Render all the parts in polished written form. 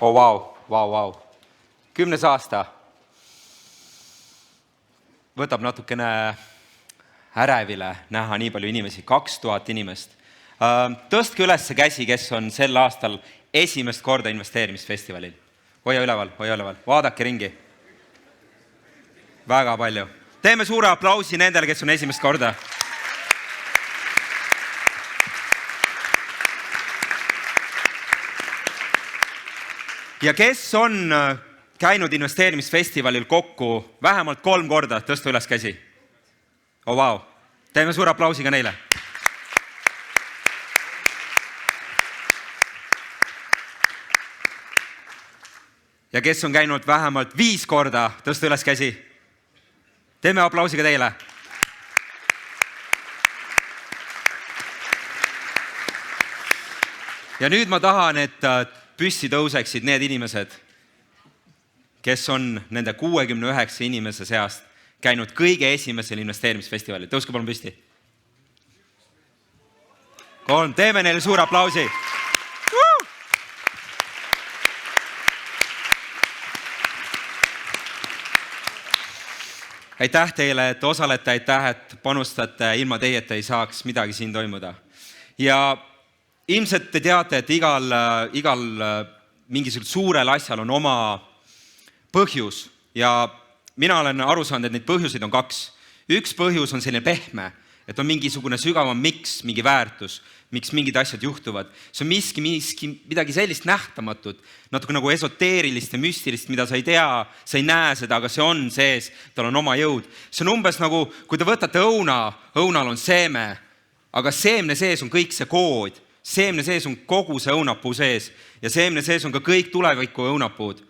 Oh, vau. 10. aasta võtab natukene ärevile näha nii palju inimesi, 2000 inimest. Tõstke üles käsi, kes on sel aastal esimest korda investeerimisfestivalil. Hoia üleval, vaadake ringi. Väga palju. Teeme suure aplausi nendele, kes on esimest korda. Ja kes on käinud investeerimisfestivalil kokku vähemalt 3 korda, tõsta üles käsi. Oh, vau. Teeme suure aplausi ka neile. Ja kes on käinud vähemalt 5 korda, tõsta üles käsi. Teeme aplausi ka teile. Ja nüüd ma tahan, et püssi tõuseksid need inimesed, kes on nende 69 inimese seast käinud kõige esimesel investeerimisfestivalil. Tõuske palun püsti. 3. Teeme neile suur aplausi. Aitäh teile, et osalete, aitäh, et panustate. Ilma teieta ei saaks midagi siin toimuda. Ja ilmselt te teate, et igal mingisugusel suurel asjal on oma põhjus ja mina olen aru saanud, et neid põhjuseid on 2. Üks põhjus on selline pehme, et on mingisugune sügavam miks, mingi väärtus, miks mingid asjad juhtuvad. See on midagi sellist nähtamatut, natuke nagu esoteerilist ja müstilist, mida sa ei tea, sa ei näe seda, aga see on sees, tal on oma jõud. See on umbes nagu, kui te võtate õunal on seeme, aga seemne sees on kõik see kood. Seemne sees on kogu see õunapuu sees ja seemne sees on ka kõik tuleviku õunapuud.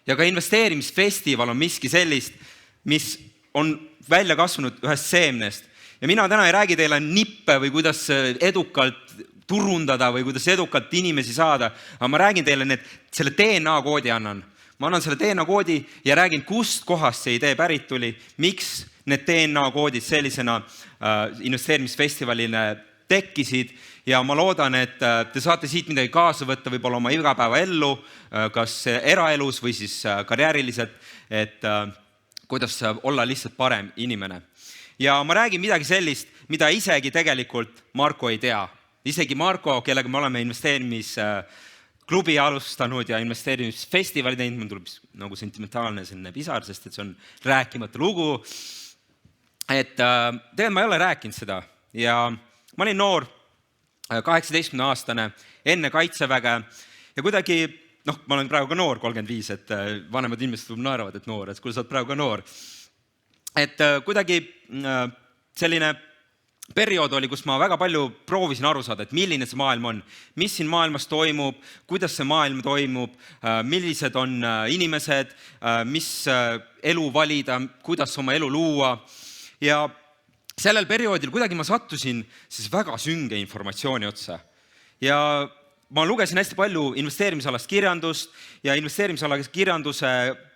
Ja ka investeerimisfestival on miski sellist, mis on välja kasvanud ühest seemnest. Ja mina täna ei räägi teile nippe või kuidas edukalt turundada või kuidas edukalt inimesi saada, aga ma räägin teile selle DNA koodi annan. Ma annan selle DNA koodi ja räägin, kust kohast see idee pärit tuli, miks need DNA koodid sellisena investeerimisfestivalile tekkisid. Ja ma loodan, et te saate siit midagi kaasa võtta võib-olla oma igapäevaellu, kas eraelus või siis karjääriliselt, et kuidas olla lihtsalt parem inimene. Ja ma räägin midagi sellist, mida isegi tegelikult Marko ei tea. Isegi Marko, kellega me oleme investeerimisklubi alustanud ja investeerimisfestivali teinud, mul tuleb nagu sentimentaalne selline pisar, sest et see on rääkimata lugu. Et tegelikult ma ei ole rääkinud seda ja ma olin noor, 18-aastane, enne kaitseväge ja kuidagi, ma olen praegu ka noor, 35, et vanemad inimesed naeravad, et noor, et kui sa oled praegu ka noor. Et kuidagi selline periood oli, kus ma väga palju proovisin aru saada, et milline see maailm on, mis siin maailmas toimub, kuidas see maailm toimub, millised on inimesed, mis elu valida, kuidas oma elu luua ja sellel perioodil kuidagi ma sattusin siis väga sünge informatsiooni otsa. Ja ma lugesin hästi palju investeerimisalast kirjandust ja investeerimisalase kirjanduse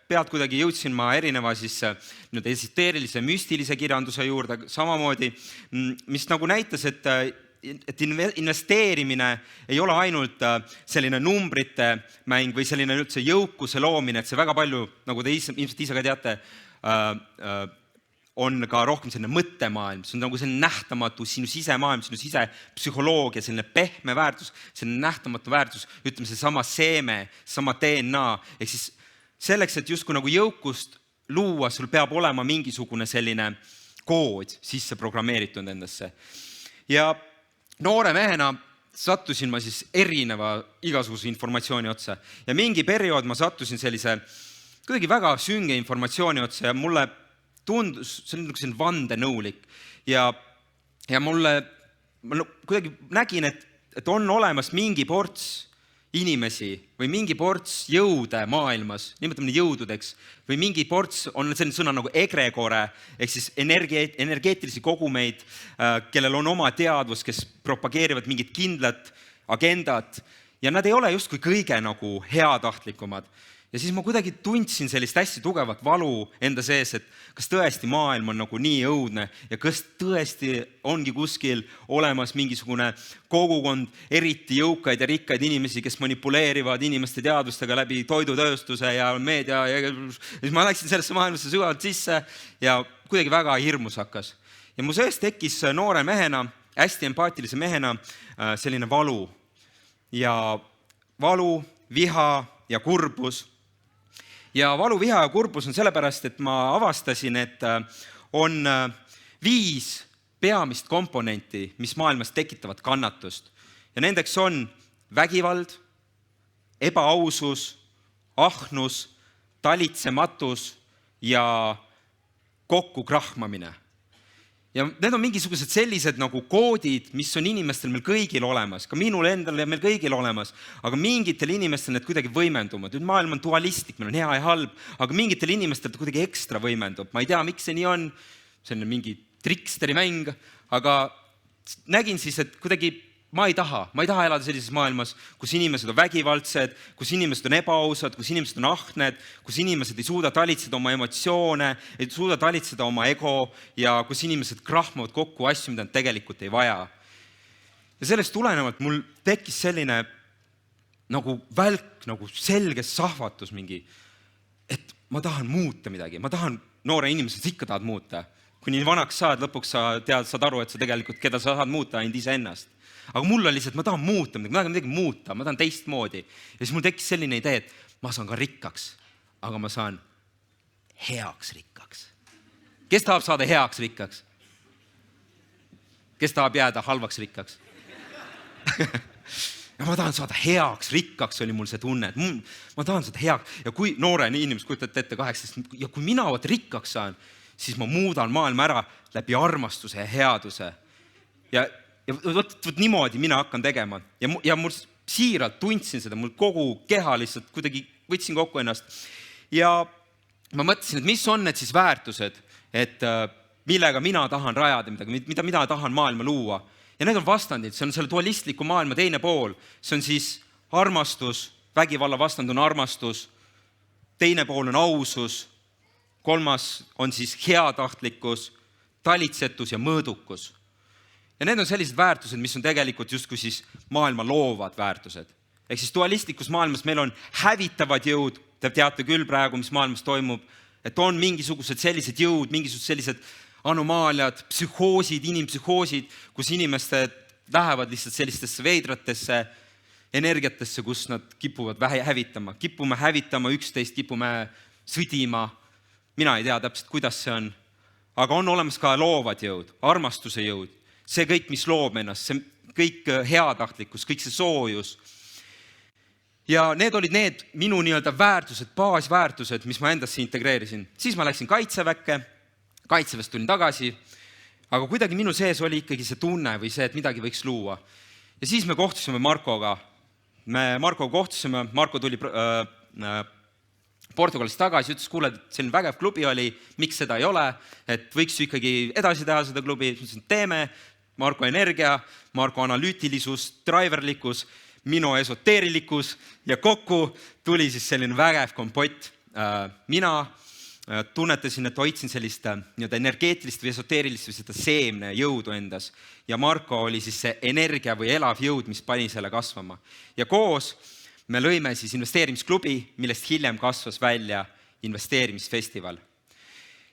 pealt kuidagi jõudsin ma erineva siis esoteerilise, müstilise kirjanduse juurde samamoodi, mis nagu näitas, et investeerimine ei ole ainult selline numbrite mäng või selline üldse jõukuse loomine, et see väga palju, nagu te ilmselt ise ka teate, on ka rohkem selline mõttemaailm, see on nagu selline nähtamatu sinu sisemaailm, sinu sisepsühholoogia, selline pehme väärtus, selline nähtamatu väärtus, ütleme see sama seeme, sama DNA. Ehk siis selleks, et justkui nagu jõukust luua, sul peab olema mingisugune selline kood sisse programmeeritud endasse. Ja noore mehena sattusin ma siis erineva igasuguse informatsiooni otsa. Ja mingi periood ma sattusin sellise kuidagi väga sünge informatsiooni otsa ja mulle tundus, see on selline vandenõulik ja mulle kuidagi nägin, et on olemas mingi ports inimesi või mingi ports jõude maailmas, nimetame jõududeks, või mingi ports on selline sõna nagu egregore, ehk siis energeetilisi kogumeid, kellel on oma teadvus, kes propageerivad mingit kindlat agendat ja nad ei ole justkui kõige nagu heatahtlikumad. Ja siis ma kuidagi tundsin sellist hästi tugevat valu enda sees, et kas tõesti maailm on nagu nii õudne ja kas tõesti ongi kuskil olemas mingisugune kogukond, eriti jõukaid ja rikkaid inimesi, kes manipuleerivad inimeste teadvustega läbi toidutööstuse ja meedia. Ja siis ma läksin sellesse maailmasse sügavalt sisse ja kuidagi väga hirmus hakkas. Ja mu sees tekkis noore mehena, hästi empaatilise mehena selline valu. Ja valu, viha ja kurbus. Ja valu, viha ja kurbus on sellepärast, et ma avastasin, et on 5 peamist komponenti, mis maailmas tekitavad kannatust. Ja nendeks on vägivald, ebaausus, ahnus, talitsematus ja kokkukrahmamine. Ja need on mingisugused sellised nagu koodid, mis on inimestel meil kõigil olemas, ka minul endal ja meil kõigil olemas, aga mingitel inimestel need kuidagi võimenduvad. Nüüd maailm on dualistlik, meil on hea ja halb, aga mingitel inimestel ta kuidagi ekstra võimendub. Ma ei tea, miks see nii on, see on mingi triksteri mäng, aga nägin siis, et kuidagi ma ei taha elada sellises maailmas, kus inimesed on vägivaldsed, kus inimesed on ebaausad, kus inimesed on ahned, kus inimesed ei suuda talitseda oma emotsioone, ei suuda talitseda oma ego ja kus inimesed krahmavad kokku asju, mida nad tegelikult ei vaja. Ja sellest tulenevalt mul tekkis selline nagu välk, nagu selge sahvatus mingi, et ma tahan muuta midagi, ma tahan, noore inimesed ikka tahad muuta. Kui nii vanaks saad, lõpuks saad aru, et sa tegelikult, keda sa saad muuta, ainult iseennast. Aga mul oli lihtsalt, ma tahan muuta midagi, ma tahan midagi muuta, ma tahan teistmoodi. Ja siis mul tekkis selline idee, et ma saan ka rikkaks, aga ma saan heaks rikkaks. Kes tahab saada heaks rikkaks? Kes tahab jääda halvaks rikkaks? Ja ma tahan saada heaks rikkaks, oli mul see tunne, et ma tahan saada heaks. Ja kui noore inimest kujutate ette 18, ja kui mina rikkaks saan, siis ma muudan maailma ära läbi armastuse ja headuse. Ja võt niimoodi mina hakkan tegema. Ja mul siiralt tundsin seda, mul kogu keha lihtsalt kuidagi võtsin kokku ennast. Ja ma mõtlesin, et mis on need siis väärtused, et millega mina tahan rajada midagi, mida mina tahan maailma luua. Ja need on vastandid, see on selle dualistliku maailma teine pool. See on siis armastus, vägivalla vastand on armastus, teine pool on ausus, kolmas on siis heatahtlikkus, talitsetus ja mõõdukus. Ja need on sellised väärtused, mis on tegelikult justkui siis maailma loovad väärtused. Ehk siis dualistlikus maailmas meil on hävitavad jõud, te teate küll praegu, mis maailmas toimub, et on mingisugused sellised jõud, mingisugused sellised anomaaliad, psühhoosid, inimpsühhoosid, kus inimesed lähevad lihtsalt sellistesse veidratesse energiatesse, kus nad kipuvad hävitama. Kipume hävitama üksteist, kipume sõdima. Mina ei tea täpselt, kuidas see on. Aga on olemas ka loovad jõud, armastuse jõud. See kõik, mis loob ennast, see kõik heatahtlikkus, kõik see soojus. Ja need olid need minu nii-öelda väärtused, baasväärtused, mis ma endasse integreerisin. Siis ma läksin kaitseväkke, kaitseväest tulin tagasi, aga kuidagi minu sees oli ikkagi see tunne või see, et midagi võiks luua. Ja siis me kohtusime Markoga. Markoga kohtusime, Marko tuli Portugalist tagasi, ütles, kuule, selline vägev klubi oli, miks seda ei ole, et võiks ju ikkagi edasi teha seda klubi, teeme Marko energia, Marko analüütilisus, driverlikkus, minu esoteerilikkus ja kokku tuli siis selline vägev kompott. Mina tunnetasin, et hoidsin sellist energeetilist või esoteerilist või seda seemne jõudu endas ja Marko oli siis see energia või elav jõud, mis pani selle kasvama. Ja koos me lõime siis investeerimisklubi, millest hiljem kasvas välja investeerimisfestival.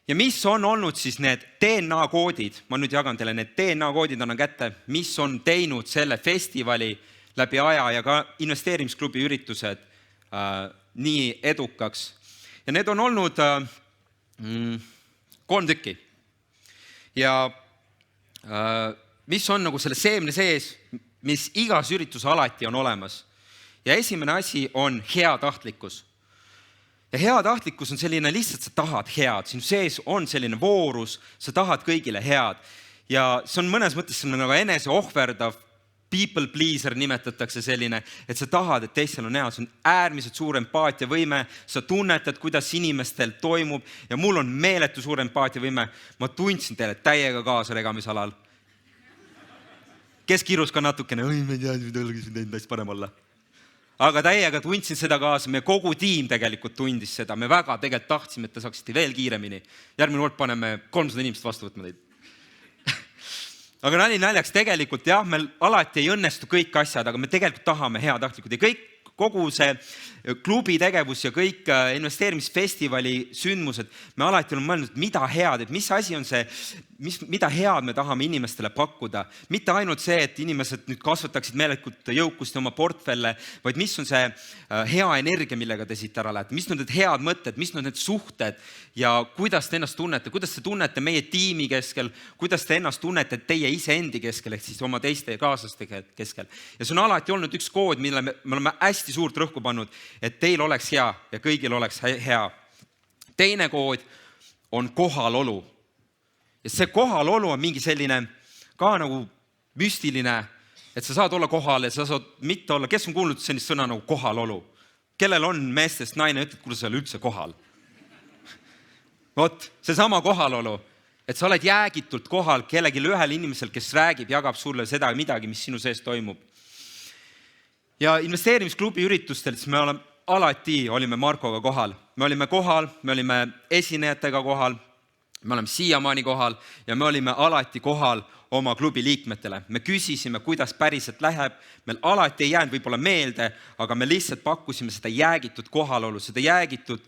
Ja mis on olnud siis need DNA-koodid, ma nüüd jagan teile need DNA-koodid annan kätte, mis on teinud selle festivali läbi aja ja ka investeerimisklubi üritused nii edukaks. Ja need on olnud 3 tükki. Ja mis on nagu selle seemne sees, mis igas üritus alati on olemas. Ja esimene asi on heatahtlikkus. Ja heatahtlikkus on selline lihtsalt, sa tahad head, sinu sees on selline voorus, sa tahad kõigile head. Ja see on mõnes mõttes nagu enese ohverdav, people pleaser nimetatakse selline, et sa tahad, et teistel on hea, see on äärmiselt suur empaatiavõime, sa tunnetad, kuidas inimestel toimub ja mul on meeletu suur empaatiavõime. Ma tundsin teile täiega kaasa regamisalal. Kes kirus ka natukene, oi, ma ei tea, mida oleks teinud hästi parem olla. aga täiega tundsin seda kaasa, me kogu tiim tegelikult tundis seda, me väga tegelikult tahtsime, et te saaksite veel kiiremini. Järgmine kord paneme 300 inimest vastu võtma teid. Aga nali naljaks tegelikult jah, meil alati ei õnnestu kõik asjad, aga me tegelikult tahame heatahtlikud ja kogu see klubi tegevus ja kõik investeerimisfestivali sündmused, me alati oleme mõelnud, mida head, et mis asi on see, mida head me tahame inimestele pakkuda. Mitte ainult see, et inimesed nüüd kasvataksid meelikult jõukust ja oma portfelle, vaid mis on see hea energia, millega te siit ära lähete, mis on need head mõtted, mis on need suhted ja kuidas te ennast tunnete, kuidas te tunnete meie tiimi keskel, kuidas te ennast tunnete teie iseendi keskel, ehk siis oma teiste kaaslaste keskel. Ja see on alati olnud üks kood, mille me oleme hästi suurt rõhku pannud, et teil oleks hea ja kõigil oleks hea. Teine kood on kohalolu. Ja see kohalolu on mingi selline ka nagu müstiline, et sa saad olla kohal ja sa saad mitte olla. Kes on kuulnud sellist sõna nagu kohalolu? Kellel on meestest naine, ütled, kuule sa oled üldse kohal? Vot, see sama kohalolu, et sa oled jäägitult kohal kellelgi ühel inimesel, kes räägib, jagab sulle seda midagi, mis sinu sees toimub. Ja investeerimisklubi üritustel me alati olime Markoga kohal. Me olime kohal, me olime esinejatega kohal, me oleme siiamaani kohal ja me olime alati kohal oma klubi liikmetele. Me küsisime, kuidas päriselt läheb. Meil alati ei jäänud võib-olla meelde, aga me lihtsalt pakkusime seda jäägitud kohalolu, seda jäägitud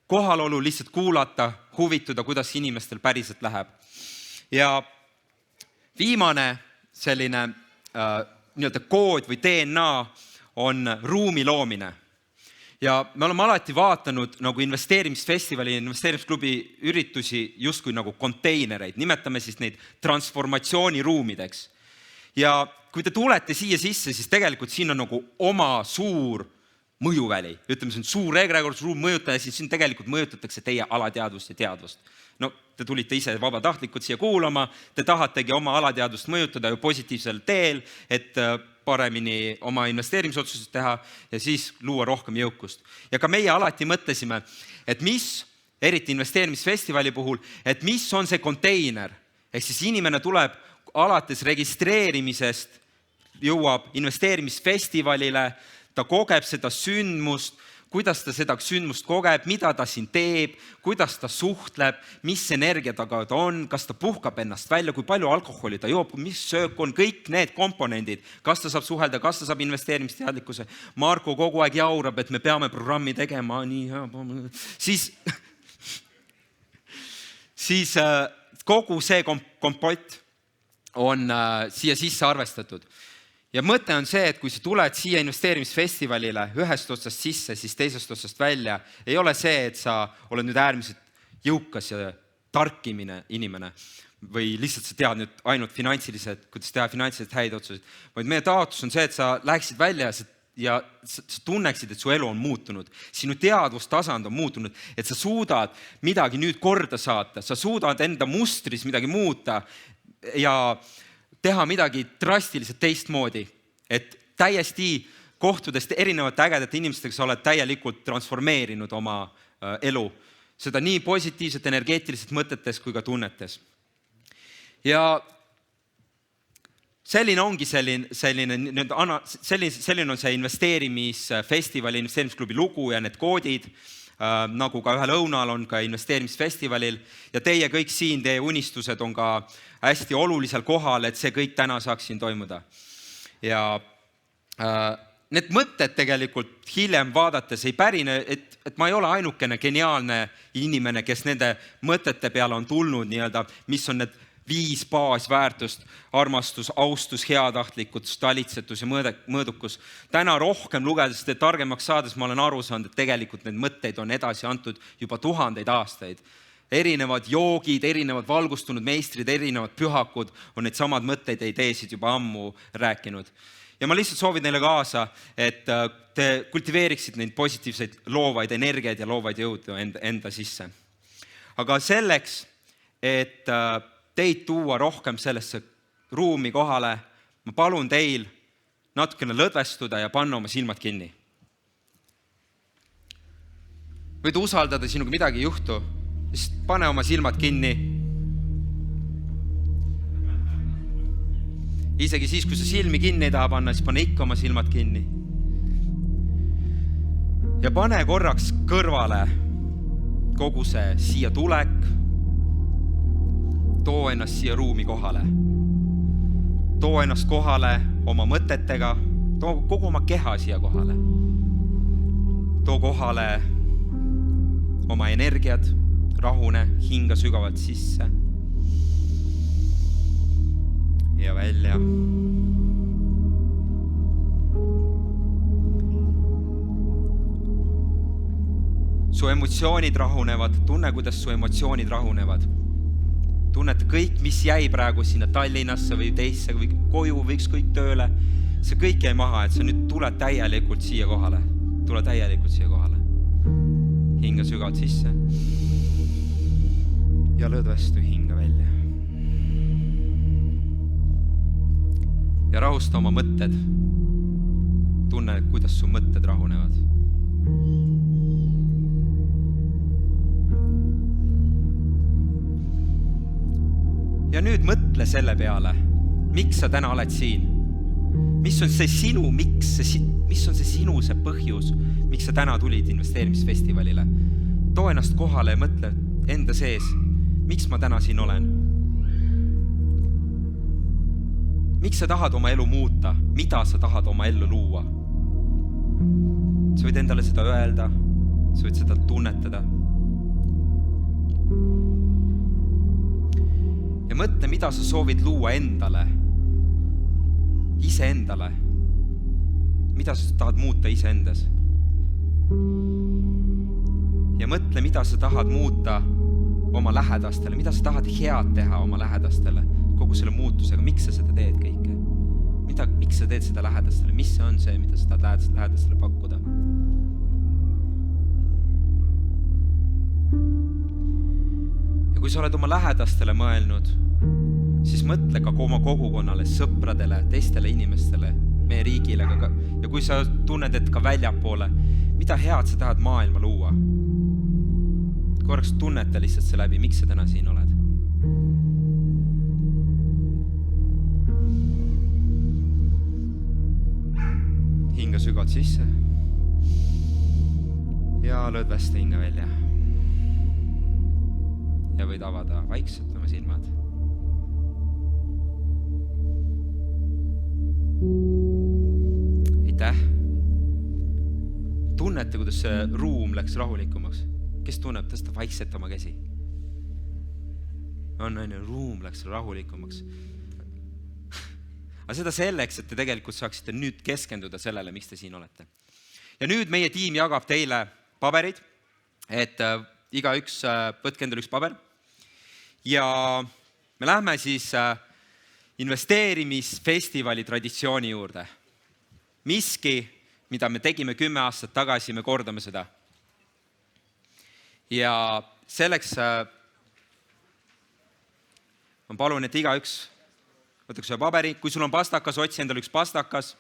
kohalolu lihtsalt kuulata, huvituda, kuidas inimestel päriselt läheb. Ja viimane selline nii-öelda kood või DNA on ruumi loomine. Ja me oleme alati vaatanud nagu investeerimisfestivali ja investeerimisklubi üritusi justkui nagu konteinereid. Nimetame siis neid transformatsiooniruumideks. Ja kui te tulete siia sisse, siis tegelikult siin on nagu oma suur mõjuväli. Ütleme, see on suur egregor, suur mõjutaja, siis siin tegelikult mõjutatakse teie alateadvust ja teadvust. No, te tulite ise vabatahtlikud siia kuulama, te tahategi oma alateadvust mõjutada ju positiivsel teel, et paremini oma investeerimisotsused teha ja siis luua rohkem jõukust. Ja ka meie alati mõtlesime, et mis, eriti investeerimisfestivali puhul, et mis on see konteiner. Ehk siis inimene tuleb alates registreerimisest, jõuab investeerimisfestivalile, ta kogeb seda sündmust, kuidas ta seda sündmust kogeb, mida ta siin teeb, kuidas ta suhtleb, mis energia taga ta on, kas ta puhkab ennast välja, kui palju alkoholi ta joob, mis söök on, kõik need komponendid, kas ta saab suhelda, kas ta saab investeerimisteadlikkuse. Marko kogu aeg jaurab, et me peame programmi tegema, nii, siis kogu see kompott on siia sisse arvestatud. Ja mõte on see, et kui sa tuled siia investeerimisfestivalile ühest otsast sisse, siis teisest otsast välja, ei ole see, et sa oled nüüd äärmiselt jõukas ja tarkimine inimene või lihtsalt sa tead nüüd ainult finantsilised, kuidas teha finantsiliselt häid otsuseid, vaid meie taotlus on see, et sa läheksid välja ja sa tunneksid, et su elu on muutunud. Sinu teadvustasand on muutunud, et sa suudad midagi nüüd korda saata, sa suudad enda mustris midagi muuta ja teha midagi drastiliselt teistmoodi, et täiesti kohtudest erinevate ägedate inimestega sa oled täielikult transformeerinud oma elu. Seda nii positiivselt, energeetiliselt mõtetes kui ka tunnetes. Ja selline ongi selline on see investeerimisfestivali, investeerimisklubi lugu ja need koodid, nagu ka ühel õunal on ka investeerimisfestivalil ja teie kõik siin, teie unistused on ka hästi olulisel kohal, et see kõik täna saaks siin toimuda. Ja need mõtted tegelikult hiljem vaadates ei pärine, et ma ei ole ainukene geniaalne inimene, kes nende mõtete peale on tulnud, mis on need 5 baasväärtust, armastus, austus, heatahtlikkus, talitsetus ja mõõdukus. Täna rohkem lugedes ja targemaks saades ma olen aru saanud, et tegelikult need mõtteid on edasi antud juba 1000 aastaid. Erinevad joogid, erinevad valgustunud meistrid, erinevad pühakud on neid samad mõtteid ja ideesid juba ammu rääkinud. Ja ma lihtsalt soovin neile kaasa, et te kultiveeriksid neid positiivseid loovaid energiaid ja loovaid jõudu enda sisse. Aga selleks, et teid tuua rohkem sellesse ruumi kohale, ma palun teil natukene lõdvestuda ja panna oma silmad kinni. Võid usaldada, sinuga midagi ei juhtu, siis pane oma silmad kinni. Isegi siis, kui sa silmi kinni ei taha panna, siis pane ikka oma silmad kinni. Ja pane korraks kõrvale kogu see siia tulek. Too ennast siia ruumi kohale. Too ennast kohale oma mõtetega. Too kogu oma keha siia kohale. Too kohale oma energiat. Rahune, hinga sügavalt sisse. Ja välja. Su emotsioonid rahunevad. Tunne, kuidas su emotsioonid rahunevad. Tunned kõik, mis jäi praegu sinna Tallinnasse või teisse või koju või ükskõik tööle. See kõik jäi maha, et sa nüüd tuled täielikult siia kohale. Tule täielikult siia kohale. Hinga sügavalt sisse. Ja lõdvestu hinga välja. Ja rahusta oma mõtted. Tunne, kuidas su mõtted rahunevad. Ja nüüd mõtle selle peale, miks sa täna oled siin? Mis on see sinu, mis on see sinu see põhjus, miks sa täna tulid investeerimisfestivalile? Too ennast kohale ja mõtle enda sees, miks ma täna siin olen? Miks sa tahad oma elu muuta? Mida sa tahad oma ellu luua? Sa võid endale seda öelda, sa võid seda tunnetada. Ja mõtle, mida sa soovid luua endale, iseendale. Mida sa tahad muuta iseendas. Ja mõtle, mida sa tahad muuta oma lähedastele, mida sa tahad head teha oma lähedastele, kogu selle muutusega. Miks sa seda teed kõike? Miks sa teed seda lähedastele? Mis see on see, mida sa tahad lähedastele pakkuda? Ja kui sa oled oma lähedastele mõelnud, siis mõtle ka oma kogukonnale, sõpradele, teistele inimestele, meie riigile. Ja kui sa tunned, et ka väljapoole, mida head sa tahad maailma luua? Korraks tunneta lihtsalt see läbi, miks sa täna siin oled. Hinga sügavalt sisse ja lõdvesta hinga välja. Ja võid avada vaikselt oma silmad. Aitäh. Tunnete, kuidas see ruum läks rahulikumaks? Kes tunneb, tõsta vaikselt oma käsi? Ruum läks rahulikumaks. Aga seda selleks, et te tegelikult saaksite nüüd keskenduda sellele, miks te siin olete. Ja nüüd meie tiim jagab teile paberid, et igaüks võtke endale üks paber. Ja me lähme siis investeerimisfestivali traditsiooni juurde. Miski, mida me tegime 10 aastat tagasi, me kordame seda. Ja selleks ma palun, et igaüks võtaks ühe paberi. Kui sul on pastakas, otsi endale üks pastakas.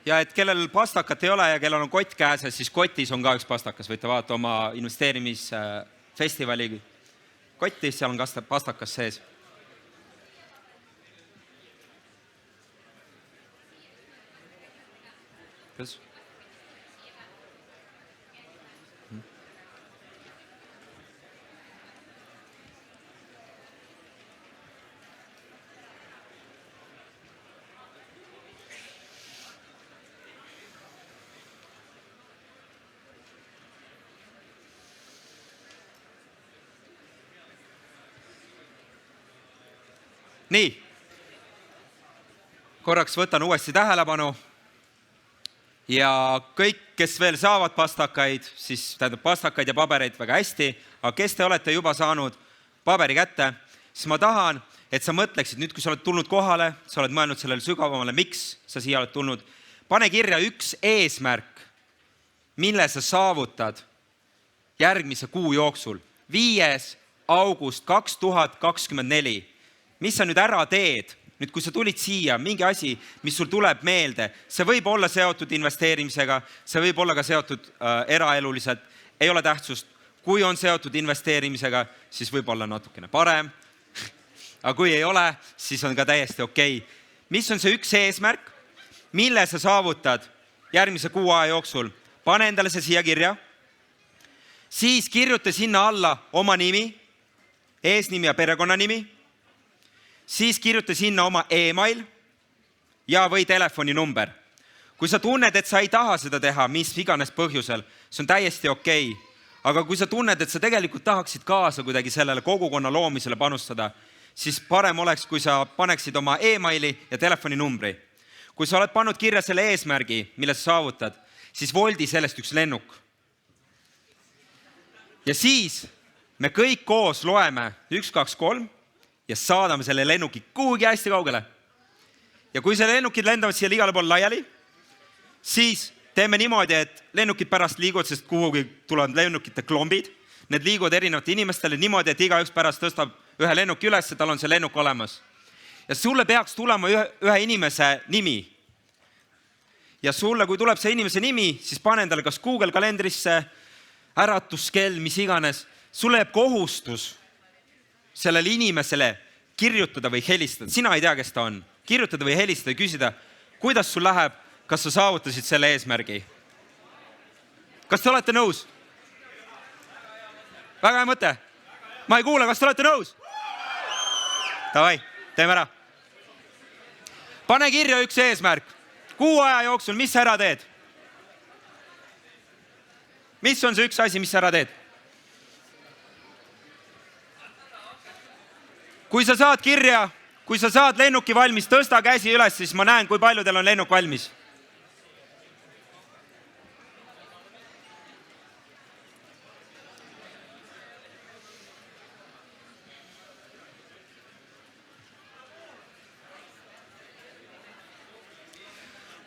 Ja et kellel pastakat ei ole ja kellel on kott käes, siis kotis on ka üks pastakas. Võite vaadata oma investeerimisfestivali kotis, seal on pastakas sees. Kas? Nii. Korraks võtan uuesti tähelepanu. Ja kõik, kes veel saavad pastakaid, siis tähendab pastakaid ja pabereid väga hästi, aga kes te olete juba saanud paberi kätte, siis ma tahan, et sa mõtleksid nüüd, kui sa oled tulnud kohale, sa oled mõelnud sellele sügavamale, miks sa siia oled tulnud. Pane kirja üks eesmärk, mille sa saavutad järgmise kuu jooksul. 5. august 2024. Mis sa nüüd ära teed? Nüüd, kui sa tulid siia, mingi asi, mis sul tuleb meelde, see võib olla seotud investeerimisega, see võib olla ka seotud eraeluliselt, ei ole tähtsust. Kui on seotud investeerimisega, siis võib olla natukene parem. Aga kui ei ole, siis on ka täiesti okei. Mis on see üks eesmärk, mille sa saavutad järgmise kuu aja jooksul? Pane endale see siia kirja. Siis kirjuta sinna alla oma nimi, eesnimi ja perekonnanimi. Siis kirjuta sinna oma email ja või telefoninumber. Kui sa tunned, et sa ei taha seda teha, mis iganes põhjusel, see on täiesti okei. Aga kui sa tunned, et sa tegelikult tahaksid kaasa kuidagi sellele kogukonna loomisele panustada, siis parem oleks, kui sa paneksid oma emaili ja telefoninumbri. Kui sa oled pannud kirja selle eesmärgi, mille sa saavutad, siis voldi sellest üks lennuk. Ja siis me kõik koos loeme 1, 2, 3 ja saadame selle lennuki kuhugi hästi kaugele. Ja kui selle lennukid lendavad siia igale pool laiali, siis teeme niimoodi, et lennukid pärast liiguvad, sest kuhugi tulevad lennukite klombid. Need liiguvad erinevate inimestele niimoodi, et igaüks pärast tõstab ühe lennuki üles, tal on see lennuk olemas. Ja sulle peaks tulema ühe inimese nimi. Ja sulle, kui tuleb see inimese nimi, siis pane endale kas Google kalendrisse, äratuskell, mis iganes. Sulle jääb kohustus sellele inimesele kirjutada või helistada. Sina ei tea, kes ta on. Kirjutada või helistada ja küsida, kuidas sul läheb, kas sa saavutasid selle eesmärgi. Kas te olete nõus? Väga hea mõte. Ma ei kuule, kas te olete nõus? Davai, teeme ära. Pane kirja üks eesmärk. Kuu aja jooksul, mis sa ära teed? Mis on see üks asi, mis sa ära teed? Kui sa saad kirja, kui sa saad lennuki valmis, tõsta käsi üles, siis ma näen, kui palju teil on lennuk valmis.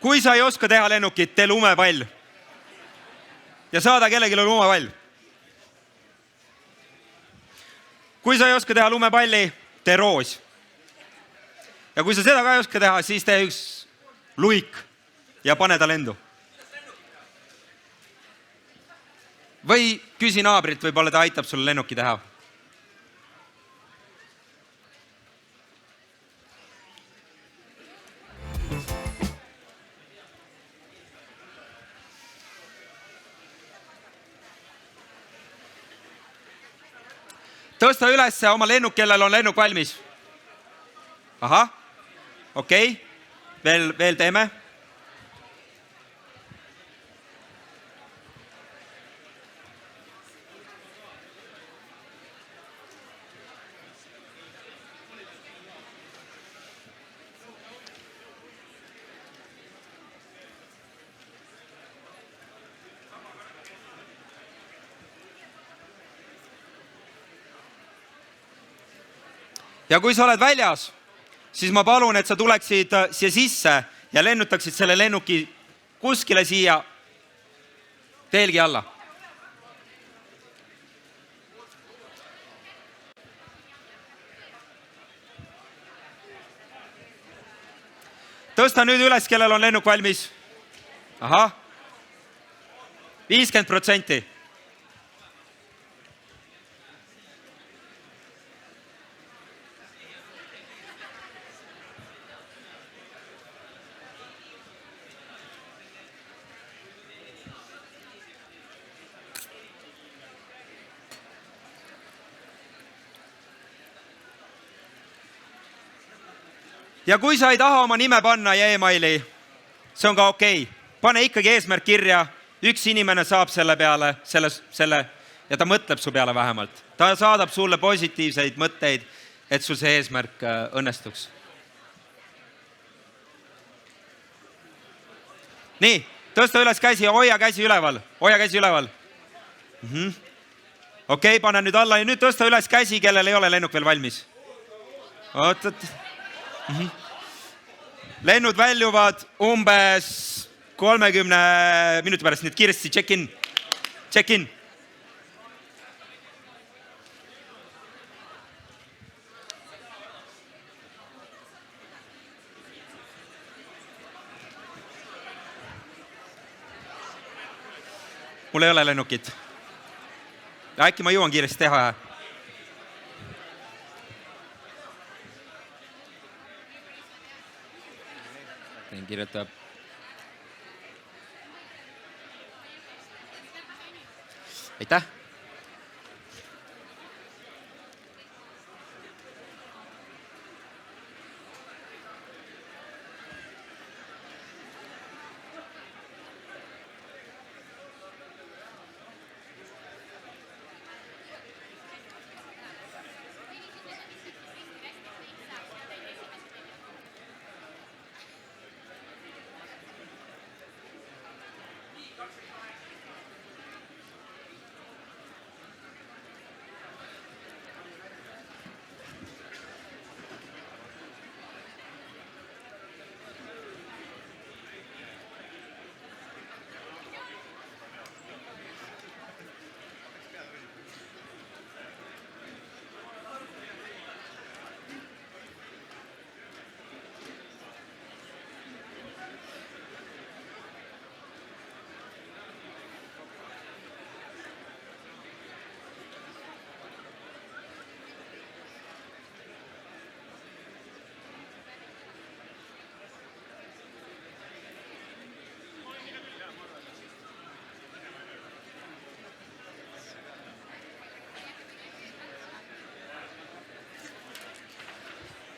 Kui sa ei oska teha lennukit, tee lumepall. Ja saada kellelegi lumepall. Kui sa ei oska teha lumepalli, tee roos. Ja kui sa seda ka ei oska teha, siis tee üks luik ja pane ta lendu. Või küsi naabrilt, võib-olla ta aitab sulle lennuki teha. Tõsta üles oma lennuk, kellel on lennuk valmis. Ahah, okei. Veel teeme. Ja kui sa oled väljas, siis ma palun, et sa tuleksid siia sisse ja lennutaksid selle lennuki kuskile siia teelgi alla. Tõsta nüüd üles, kellel on lennuk valmis. Ahah, 50%. Ja kui sa ei taha oma nime panna ja emaili, see on ka okei. Pane ikkagi eesmärk kirja, üks inimene saab selle peale, ja ta mõtleb su peale vähemalt. Ta saadab sulle positiivseid mõtteid et sul see eesmärk õnnestuks. Nii, tõsta üles käsi ja hoia käsi üleval. Hoia käsi üleval. Okei, pane nüüd alla ja nüüd tõsta üles käsi, kellel ei ole lennuk veel valmis. Oot. Lennud väljuvad umbes 30 minuti pärast, nüüd kiiresti check in. Check in. Mul ei ole lennukit. Äkki ma jõuan kiiresti teha. Kirjutab. Aitäh.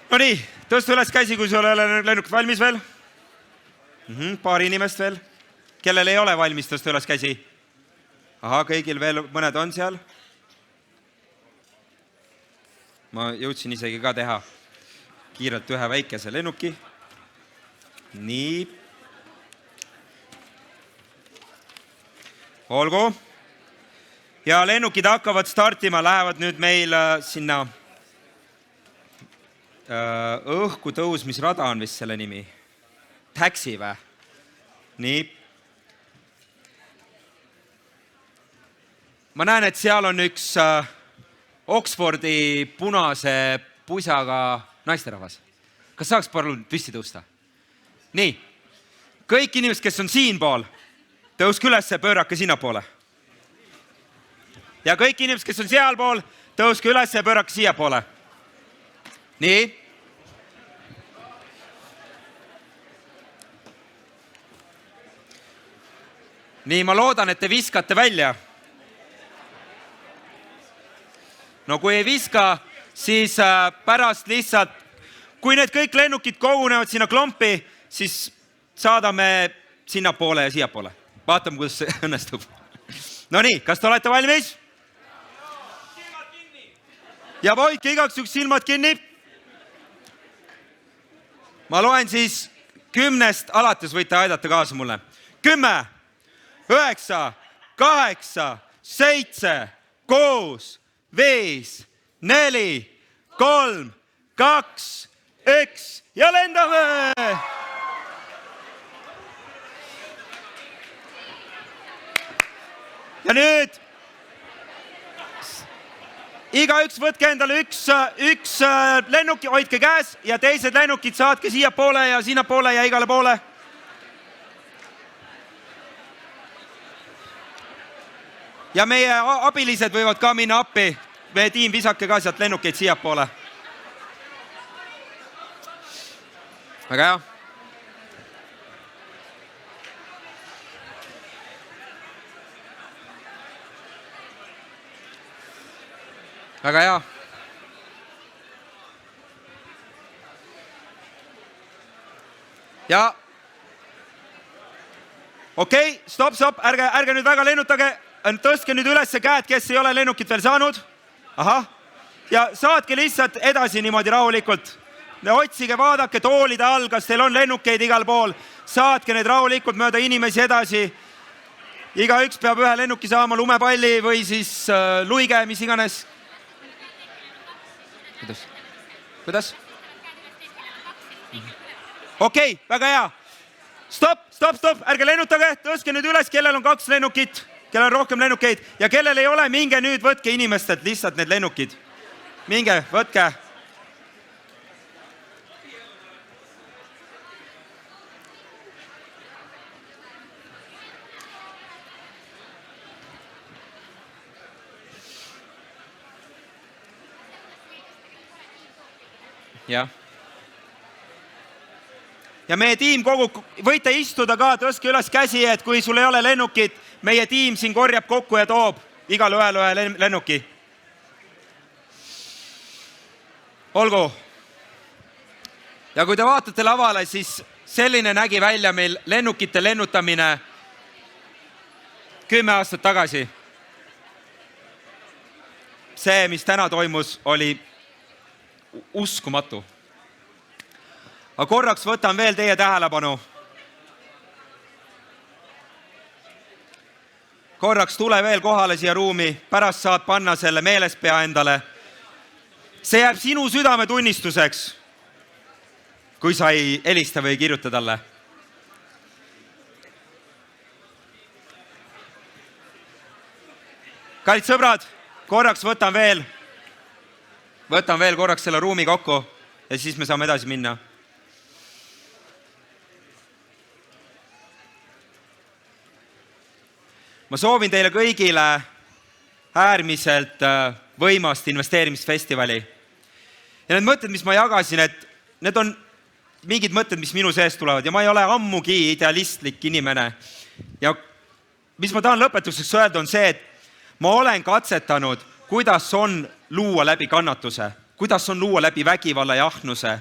No nii, tõsta üles käsi, kui sul ei ole lennuk valmis veel. Paar inimest veel. Kellel ei ole valmis, tõsta üles käsi. Aha, kõigil veel mõned on seal. Ma jõudsin isegi ka teha kiirelt ühe väikese lennuki. Nii. Olgu. Ja lennukid hakkavad startima, lähevad nüüd meil sinna õhku tõusmisrada on vist selle nimi. Taxi või? Nii. Ma näen, et seal on üks Oxfordi punase pusaga naisterahvas. Kas saaks palun püsti tõusta? Nii. Kõik inimesed, kes on siin pool, tõuske üles ja pöörake sinna poole. Ja kõik inimesed, kes on seal pool, tõuske üles ja pöörake siia poole. Nii. Nii, ma loodan, et te viskate välja. No kui ei viska, siis pärast lihtsalt, kui need kõik lennukid kogunevad sinna klompi, siis saadame sinna poole ja siia poole. Vaatame, kuidas see õnnestub. No nii, kas te olete valmis? Ja hoidke igaks üks silmad kinni. Ma loen siis 10 alates, võite aidata kaasa mulle. 10, 9, 8, 7, 6, 5, 4, 3, 2, 1 ja lendame! Ja nüüd igaüks võtke endale üks lennuki, hoidke käes ja teised lennukid saatke siia poole ja sinna poole ja igale poole. Ja meie abilised võivad ka minna appi. Meie tiim visake ka sealt lennukeid siia poole. Väga hea. Väga hea. Ja okei, stop, ärge nüüd väga lennutage. Tõstke nüüd üles käed, kes ei ole lennukit veel saanud. Ahah, ja saatke lihtsalt edasi niimoodi rahulikult. Otsige, vaadake toolide all, kas teil on lennukeid igal pool. Saatke need rahulikult mööda inimesi edasi. Igaüks peab ühe lennuki saama, lumepalli või siis luige, mis iganes. Kuidas? Okei, väga hea. Stop, ärge lennutage, tõstke nüüd üles, kellel on 2 lennukit, kellel on rohkem lennukeid ja kellel ei ole, minge nüüd, võtke inimestelt lihtsalt need lennukid. Minge, võtke. Ja meie tiim võite istuda ka, tõstke üles käsi, et kui sul ei ole lennukit, meie tiim siin korjab kokku ja toob igal ühel ühe lennuki. Olgu. Ja kui te vaatate lavale, siis selline nägi välja meil lennukite lennutamine 10 aastat tagasi. See, mis täna toimus, oli uskumatu. Aga korraks võtan veel teie tähelepanu. Korraks tule veel kohale siia ruumi, pärast saad panna selle meelespea endale. See jääb sinu südametunnistuseks, kui sa ei helista või ei kirjuta talle. Kallid sõbrad, korraks võtan veel korraks selle ruumi kokku ja siis me saame edasi minna. Ma soovin teile kõigile äärmiselt võimast investeerimisfestivali. Ja need mõtted, mis ma jagasin, et need on mingid mõtted, mis minu seest tulevad ja ma ei ole ammugi idealistlik inimene. Ja mis ma tahan lõpetuseks öelda on see, et ma olen katsetanud, kuidas on luua läbi kannatuse, kuidas on luua läbi vägivalla ja ahnuse.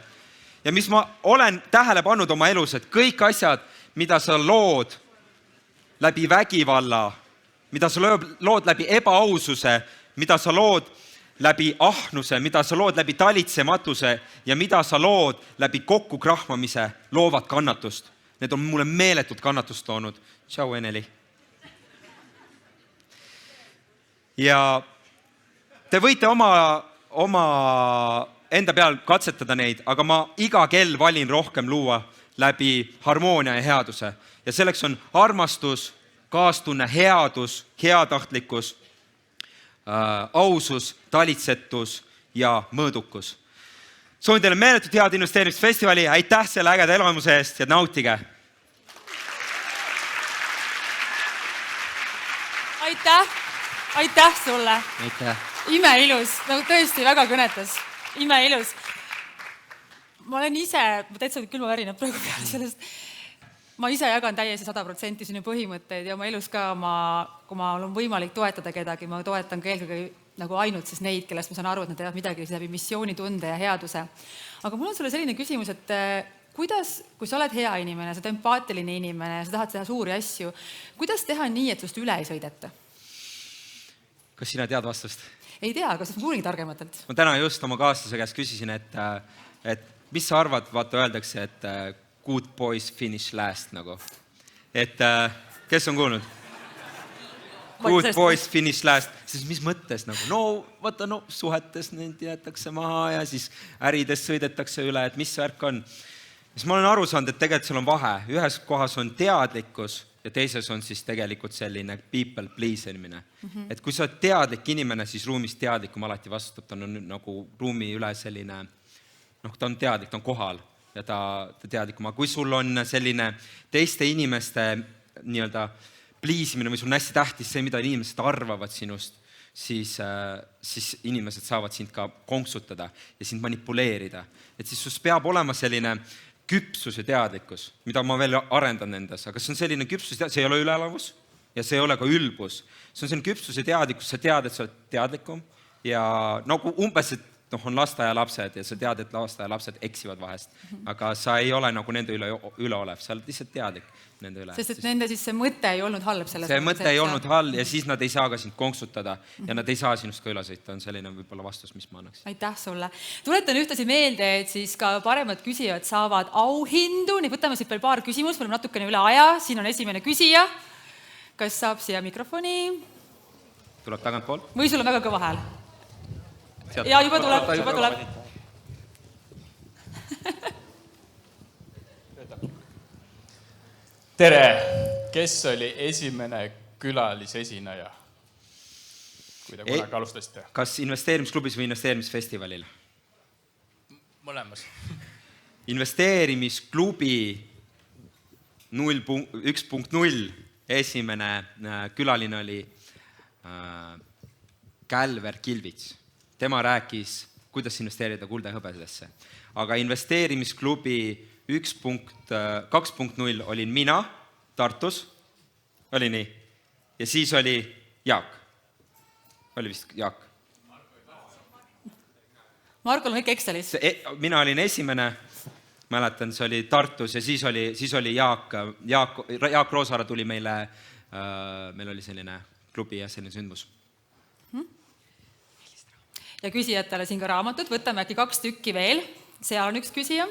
Ja mis ma olen tähele pannud oma elus, et kõik asjad, mida sa lood läbi vägivalla, mida sa lood läbi ebaaususe, mida sa lood läbi ahnuse, mida sa lood läbi talitsematuse ja mida sa lood läbi kokkukrahmamise, loovad kannatust. Need on mulle meeletut kannatust toonud. Tšau, Eneli. Ja te võite oma enda peal katsetada neid, aga ma iga kell valin rohkem luua läbi harmoonia ja headuse. Ja selleks on armastus, kaastunne, headus, heatahtlikkus, ausus, talitsetus ja mõõdukus. Soovin teile meeletut head investeerimisfestivali, aitäh selle ägeda elamuse eest ja nautige! Aitäh sulle! Aitäh! Imeilus, tõesti väga kõnetas. Imeilus. Ma olen ise, täitsa külmavärinad praegu peale sellest. Ma ise jagan täiesti 100% sinu põhimõtteid ja oma elus ka, kui ma olen võimalik toetada kedagi, ma toetan ka eelkõige nagu ainult siis neid, kellest ma saan aru, et nad teevad midagi läbi missioonitunde ja headuse. Aga mul on sulle selline küsimus, et kuidas, kui sa oled hea inimene, sa oled empaatiline inimene, sa tahad teha suuri asju, kuidas teha nii, et sust üle ei sõideta? Kas sina tead vastust? Ei tea, kas ma kuulin targematelt? Ma täna just oma kaaslase käest küsisin, et mis sa arvad, vaata öeldakse, et good boys finish last nagu. Et kes on kuulnud? Good boys finish last. Siis mis mõttes nagu? No, vaata, suhetes neid jäetakse maha ja siis ärides sõidetakse üle, et mis värk on. Siis ma olen aru saanud, et tegelikult seal on vahe. Ühes kohas on teadlikkus ja teises on siis tegelikult selline people pleaserimine. Et kui sa oled teadlik inimene, siis ruumis teadlikum alati vastutab. Ta on nagu ruumi üle selline, ta on teadlik, ta on kohal. Ja ta teadlikuma. Kui sul on selline teiste inimeste nii-öelda pliisimine või sul on hästi tähtis see, mida inimesed arvavad sinust, siis inimesed saavad sind ka konksutada ja sind manipuleerida. Et siis sus peab olema selline küpsus ja teadlikkus, mida ma veel arendan endas, aga see on selline küpsus, see ei ole üleelavus ja see ei ole ka ülbus. See on selline küpsus ja teadlikkus, sa tead, et sa oled teadlikum ja nagu umbes, et on lasteaialapsed ja sa tead, et lasteaialapsed eksivad vahest, aga sa ei ole nagu nende üleolev, sa oled lihtsalt teadlik nende üle. Sest et nende siis see mõte ei olnud halb selles see mõte ei olnud halb ja siis nad ei saa ka sind konksutada ja nad ei saa sinust ka üle sõita, on selline võib-olla vastus, mis ma annaks. Aitäh sulle. Tuletan ühtasi meelde, et siis ka paremad küsijad saavad auhindu, nii võtame siit veel paar küsimust, me oleme natukene üle aja, siin on esimene küsija. Kas saab siia mikrofoni? Tuleb tagantpoolt? Või sul on väga kõva hääl? Ja juba tuleb. Tere! Kes oli esimene külalisesineja, kui te kunagi alustasite? Kas investeerimisklubis või investeerimisfestivalil? Mõlemas. Investeerimisklubi 1.0 esimene külaline oli Kälver Kilvits. Tema rääkis, kuidas investeerida kulda ja hõbedesse. Aga investeerimisklubi 2.0 olin mina Tartus, oli nii, ja siis oli Jaak. Oli vist Jaak. Markol on kõik Excelis. Mina olin esimene, mäletan, see oli Tartus ja siis oli Jaak Roosaare tuli meil oli selline klubi ja selline sündmus. Ja küsijatele siin ka raamatut, võtame äkki 2 tükki veel, seal on üks küsija.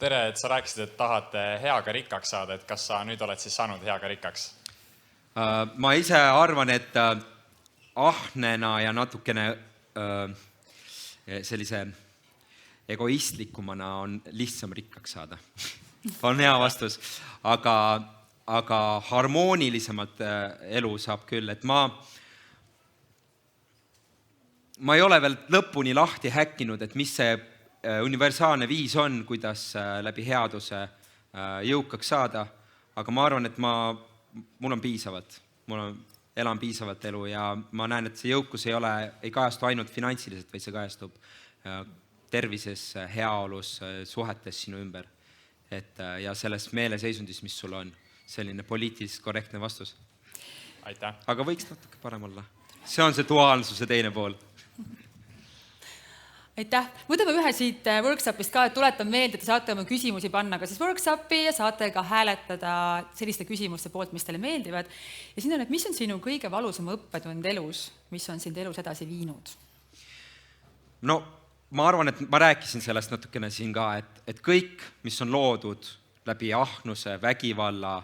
Tere, et sa rääkisid, et tahate heaga rikkaks saada, et kas sa nüüd oled siis saanud heaga rikkaks? Ma ise arvan, et ahnena ja natukene sellise egoistlikumana on lihtsam rikkaks saada. On hea vastus, aga harmoonilisemalt elu saab küll, et ma ei ole veel lõpuni lahti häkkinud, et mis see universaalne viis on, kuidas läbi headuse jõukaks saada, aga ma arvan, et mul on piisavalt, elan piisavalt elu ja ma näen, et see jõukus ei kajastu ainult finantsiliselt, vaid see kajastub tervises, heaolus, suhetes sinu ümber. Ja selles meeleseisundis, mis sul on, selline poliitiliselt korrektne vastus. Aitäh. Aga võiks natuke parem olla. See on see duaalsuse teine pool. Aitäh. Võtame ühe siit workshopist ka, et tuletan meelde, et te saate oma küsimusi panna ka siis workshopi ja saate ka hääletada selliste küsimuste poolt, mis teile meeldivad. Ja siin on, et mis on sinu kõige valusam õppetund elus, mis on sind elus edasi viinud? No, ma arvan, et ma rääkisin sellest natukene siin ka, et kõik, mis on loodud läbi ahnuse, vägivalla,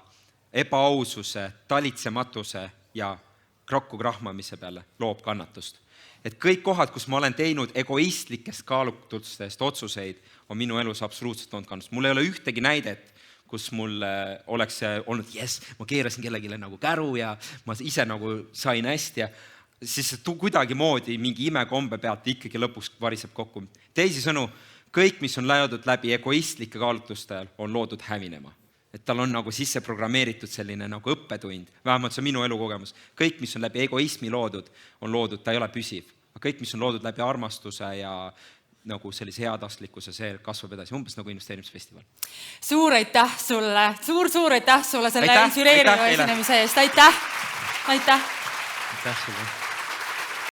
ebaaususe, talitsematuse ja krokku krahmamise peale loob kannatust. Et kõik kohad, kus ma olen teinud egoistlikest kaalutlustest otsuseid, on minu elus absoluutselt olnud kannatust. Mul ei ole ühtegi näidet, kus mul oleks olnud, ma keerasin kellegile nagu käru ja ma ise nagu sain hästi ja siis kuidagi moodi mingi imekombe pealt ikkagi lõpuks variseb kokku. Teisisõnu, kõik, mis on läinud läbi egoistlike kaalutluste, on loodud hävinema. Et tal on nagu sisse programmeeritud selline nagu õppetund, vähemalt see on minu elukogemus. Kõik, mis on läbi egoismi loodud, ta ei ole püsiv. Kõik, mis on loodud läbi armastuse ja nagu sellise heatahtlikkuse, see kasvab edasi, umbes nagu investeerimisfestival. Suur aitäh sulle selle inspireeriva esinemise eest. Aitäh! Aitäh sulle!